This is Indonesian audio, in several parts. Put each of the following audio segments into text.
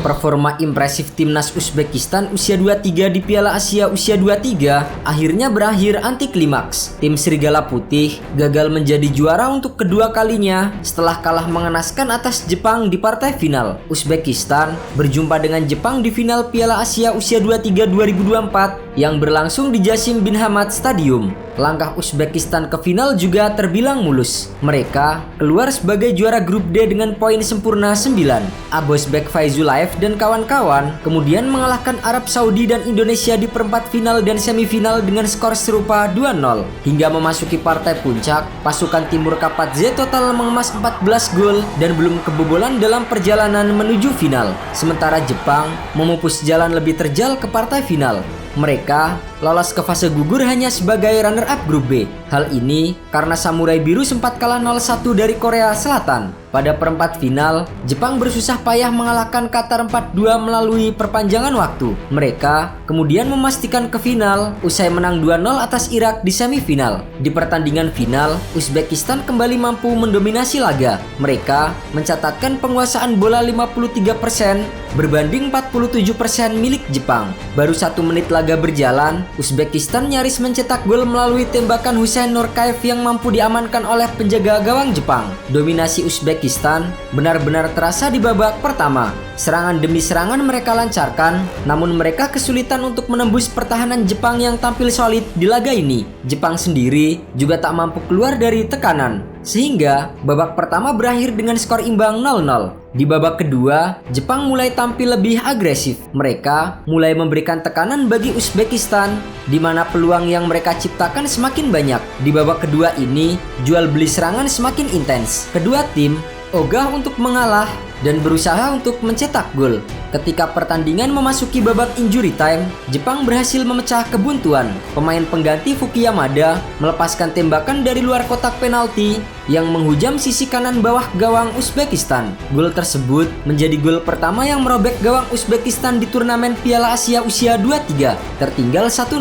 Performa impresif timnas Uzbekistan usia 23 di Piala Asia usia 23 akhirnya berakhir anti klimaks. Tim Serigala Putih gagal menjadi juara untuk kedua kalinya setelah kalah mengenaskan atas Jepang di partai final. Uzbekistan berjumpa dengan Jepang di final Piala Asia usia 23 2024 yang berlangsung di Jasim bin Hamad Stadium. Langkah Uzbekistan ke final juga terbilang mulus. Mereka keluar sebagai juara grup D dengan poin sempurna 9. Abosbek Faizullaev dan kawan-kawan kemudian mengalahkan Arab Saudi dan Indonesia di perempat final dan semifinal dengan skor serupa 2-0. Hingga memasuki partai puncak, pasukan Timur Kapadze total mengemas 14 gol dan belum kebobolan dalam perjalanan menuju final. Sementara Jepang memupus jalan lebih terjal ke partai final. Mereka lolos ke fase gugur hanya sebagai runner-up grup B. Hal ini karena Samurai Biru sempat kalah 0-1 dari Korea Selatan. Pada perempat final, Jepang bersusah payah mengalahkan Qatar 4-2 melalui perpanjangan waktu. Mereka kemudian memastikan ke final usai menang 2-0 atas Irak di semifinal. Di pertandingan final, Uzbekistan kembali mampu mendominasi laga. Mereka mencatatkan penguasaan bola 53% berbanding 47% milik Jepang. Baru 1 menit laga berjalan, Uzbekistan nyaris mencetak gol melalui tembakan Hussein Nurkaev yang mampu diamankan oleh penjaga gawang Jepang. Dominasi Uzbekistan benar-benar terasa di babak pertama. Serangan demi serangan mereka lancarkan, namun mereka kesulitan untuk menembus pertahanan Jepang yang tampil solid di laga ini. Jepang sendiri juga tak mampu keluar dari tekanan, sehingga babak pertama berakhir dengan skor imbang 0-0. Di babak kedua, Jepang mulai tampil lebih agresif. Mereka mulai memberikan tekanan bagi Uzbekistan, di mana peluang yang mereka ciptakan semakin banyak. Di babak kedua ini, jual beli serangan semakin intens. Kedua tim ogah untuk mengalah dan berusaha untuk mencetak gol. Ketika pertandingan memasuki babak injury time, Jepang berhasil memecah kebuntuan. Pemain pengganti Fuki Yamada melepaskan tembakan dari luar kotak penalti yang menghujam sisi kanan bawah gawang Uzbekistan. Gol tersebut menjadi gol pertama yang merobek gawang Uzbekistan di turnamen Piala Asia usia 23. Tertinggal 1-0,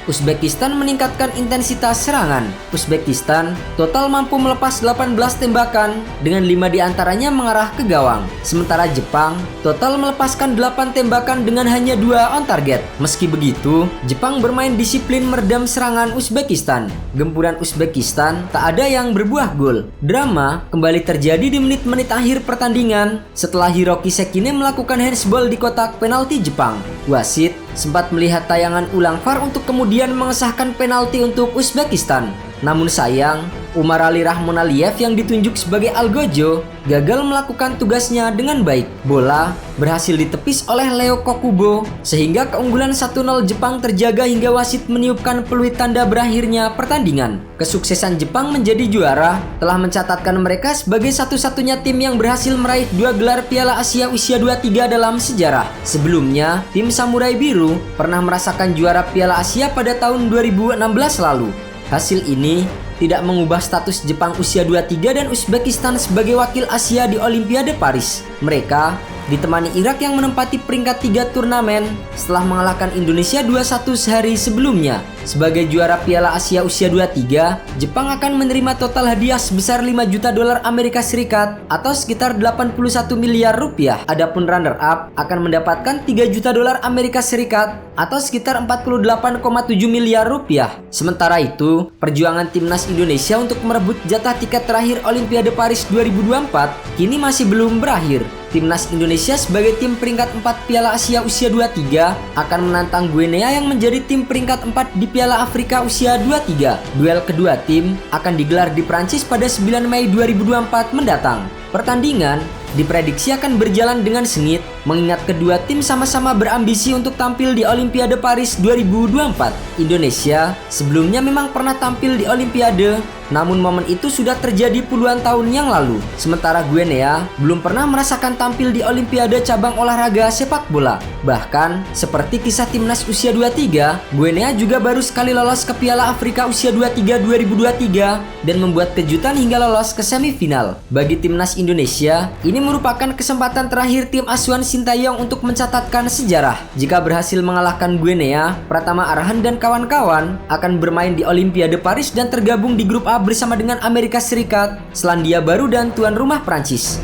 Uzbekistan meningkatkan intensitas serangan. Uzbekistan total mampu melepas 18 tembakan dengan 5 diantaranya mengarah ke gawang. Sementara Jepang total melepaskan 8 tembakan dengan hanya 2 on target. Meski begitu, Jepang bermain disiplin meredam serangan Uzbekistan. Gempuran Uzbekistan tak ada yang berbuah gol. Drama kembali terjadi di menit-menit akhir pertandingan setelah Hiroki Sekine melakukan handsball di kotak penalti Jepang. Wasit sempat melihat tayangan ulang VAR untuk kemudian mengesahkan penalti untuk Uzbekistan. Namun sayang, Umar Ali Rahmon Aliyev yang ditunjuk sebagai algojo gagal melakukan tugasnya dengan baik. Bola berhasil ditepis oleh Leo Kokubo sehingga keunggulan 1-0 Jepang terjaga hingga wasit meniupkan peluit tanda berakhirnya pertandingan. Kesuksesan Jepang menjadi juara telah mencatatkan mereka sebagai satu-satunya tim yang berhasil meraih 2 gelar Piala Asia usia 23 dalam sejarah. Sebelumnya, tim Samurai Biru pernah merasakan juara Piala Asia pada tahun 2016 lalu. Hasil ini tidak mengubah status Jepang usia 23 dan Uzbekistan sebagai wakil Asia di Olimpiade Paris. Mereka ditemani Irak yang menempati peringkat 3 turnamen setelah mengalahkan Indonesia 2-1 sehari sebelumnya. Sebagai juara Piala Asia usia 23, Jepang akan menerima total hadiah sebesar 5 juta dolar Amerika Serikat atau sekitar 81 miliar rupiah. Adapun runner-up akan mendapatkan 3 juta dolar Amerika Serikat atau sekitar 48,7 miliar rupiah. Sementara itu, perjuangan timnas Indonesia untuk merebut jatah tiket terakhir Olimpiade Paris 2024 kini masih belum berakhir. Timnas Indonesia sebagai tim peringkat 4 Piala Asia usia 23 akan menantang Guinea yang menjadi tim peringkat 4 di Piala Afrika usia 23. Duel kedua tim akan digelar di Prancis pada 9 Mei 2024 mendatang. Pertandingan diprediksi akan berjalan dengan sengit mengingat kedua tim sama-sama berambisi untuk tampil di Olimpiade Paris 2024. Indonesia sebelumnya memang pernah tampil di Olimpiade, namun momen itu sudah terjadi puluhan tahun yang lalu. Sementara Guinea belum pernah merasakan tampil di Olimpiade cabang olahraga sepak bola. Bahkan, seperti kisah timnas usia 23, Guinea juga baru sekali lolos ke Piala Afrika usia 23 2023 dan membuat kejutan hingga lolos ke semifinal. Bagi timnas Indonesia, ini merupakan kesempatan terakhir tim asuhan Sintayong untuk mencatatkan sejarah. Jika berhasil mengalahkan Guinea, Pratama Arhan dan kawan-kawan akan bermain di Olimpiade Paris dan tergabung di grup A bersama dengan Amerika Serikat, Selandia Baru dan tuan rumah Prancis.